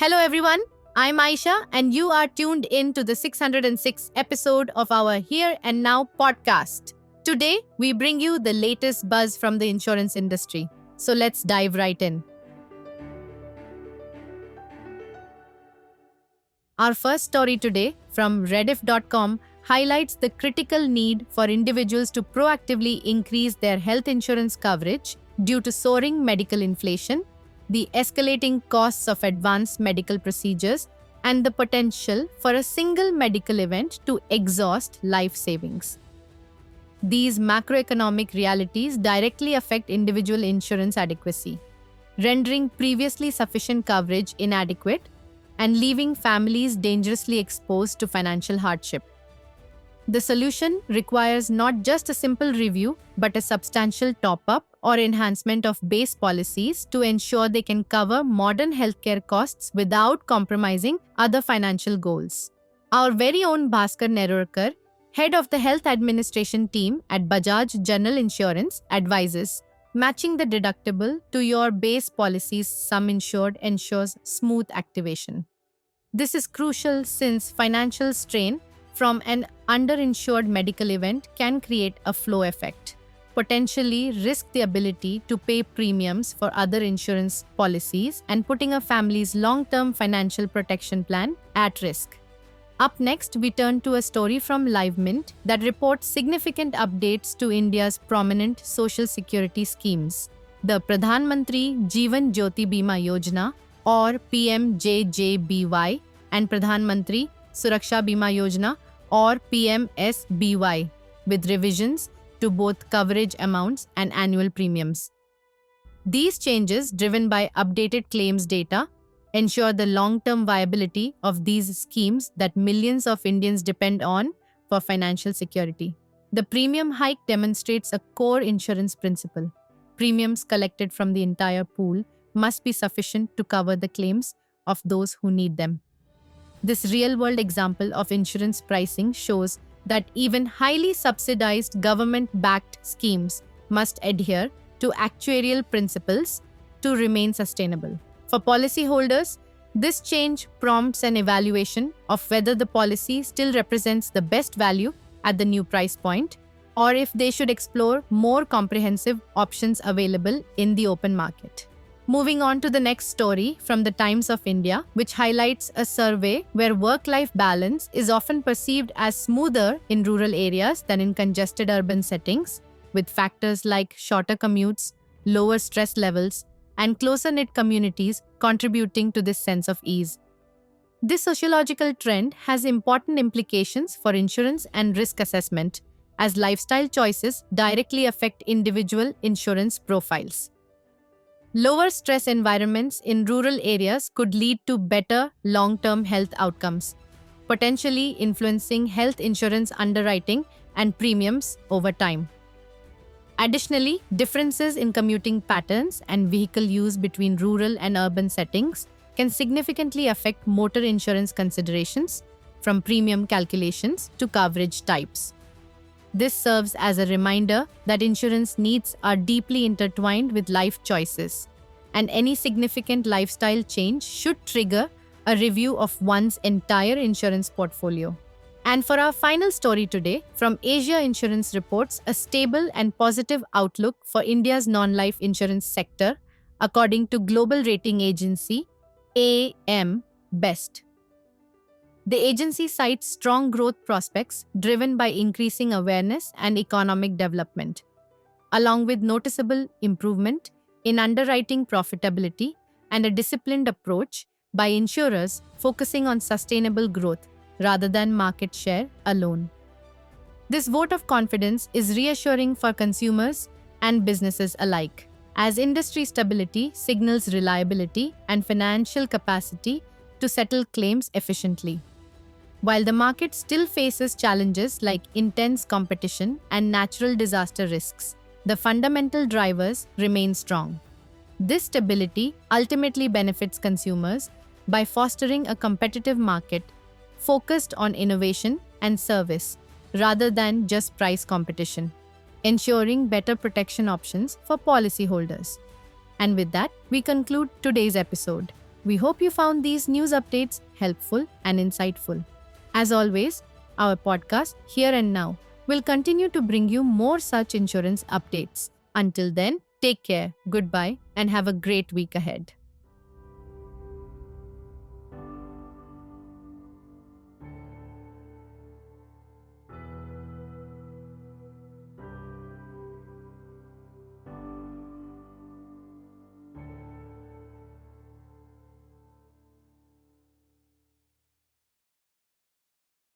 Hello, everyone. I'm Aisha, and you are tuned in to the 606th episode of our Here and Now podcast. Today, we bring you the latest buzz from the insurance industry. So let's dive right in. Our first story today from Rediff.com highlights the critical need for individuals to proactively increase their health insurance coverage due to soaring medical inflation, the escalating costs of advanced medical procedures, and the potential for a single medical event to exhaust life savings. These macroeconomic realities directly affect individual insurance adequacy, rendering previously sufficient coverage inadequate and leaving families dangerously exposed to financial hardship. The solution requires not just a simple review, but a substantial top-up or enhancement of base policies to ensure they can cover modern healthcare costs without compromising other financial goals. Our very own Bhaskar Nerurkar, head of the health administration team at Bajaj General Insurance, advises matching the deductible to your base policy's sum insured ensures smooth activation. This is crucial since financial strain from an underinsured medical event can create a flow effect, potentially risk the ability to pay premiums for other insurance policies and putting a family's long-term financial protection plan at risk. Up next, we turn to a story from LiveMint that reports significant updates to India's prominent social security schemes. The Pradhan Mantri Jeevan Jyoti Bima Yojana or PMJJBY and Pradhan Mantri Suraksha Bima Yojana or PMSBY with revisions to both coverage amounts and annual premiums. These changes, driven by updated claims data, ensure the long-term viability of these schemes that millions of Indians depend on for financial security. The premium hike demonstrates a core insurance principle. Premiums collected from the entire pool must be sufficient to cover the claims of those who need them. This real-world example of insurance pricing shows that even highly subsidized government-backed schemes must adhere to actuarial principles to remain sustainable. For policyholders, this change prompts an evaluation of whether the policy still represents the best value at the new price point, or if they should explore more comprehensive options available in the open market. Moving on to the next story from the Times of India, which highlights a survey where work-life balance is often perceived as smoother in rural areas than in congested urban settings, with factors like shorter commutes, lower stress levels, and closer-knit communities contributing to this sense of ease. This sociological trend has important implications for insurance and risk assessment, as lifestyle choices directly affect individual insurance profiles. Lower stress environments in rural areas could lead to better long-term health outcomes, potentially influencing health insurance underwriting and premiums over time. Additionally, differences in commuting patterns and vehicle use between rural and urban settings can significantly affect motor insurance considerations, from premium calculations to coverage types. This serves as a reminder that insurance needs are deeply intertwined with life choices, and any significant lifestyle change should trigger a review of one's entire insurance portfolio. And for our final story today, from Asia Insurance reports a stable and positive outlook for India's non-life insurance sector, according to global rating agency AM Best. The agency cites strong growth prospects driven by increasing awareness and economic development, along with noticeable improvement in underwriting profitability and a disciplined approach by insurers focusing on sustainable growth rather than market share alone. This vote of confidence is reassuring for consumers and businesses alike, as industry stability signals reliability and financial capacity to settle claims efficiently. While the market still faces challenges like intense competition and natural disaster risks, the fundamental drivers remain strong. This stability ultimately benefits consumers by fostering a competitive market focused on innovation and service rather than just price competition, ensuring better protection options for policyholders. And with that, we conclude today's episode. We hope you found these news updates helpful and insightful. As always, our podcast, Here and Now, will continue to bring you more such insurance updates. Until then, take care, goodbye, and have a great week ahead.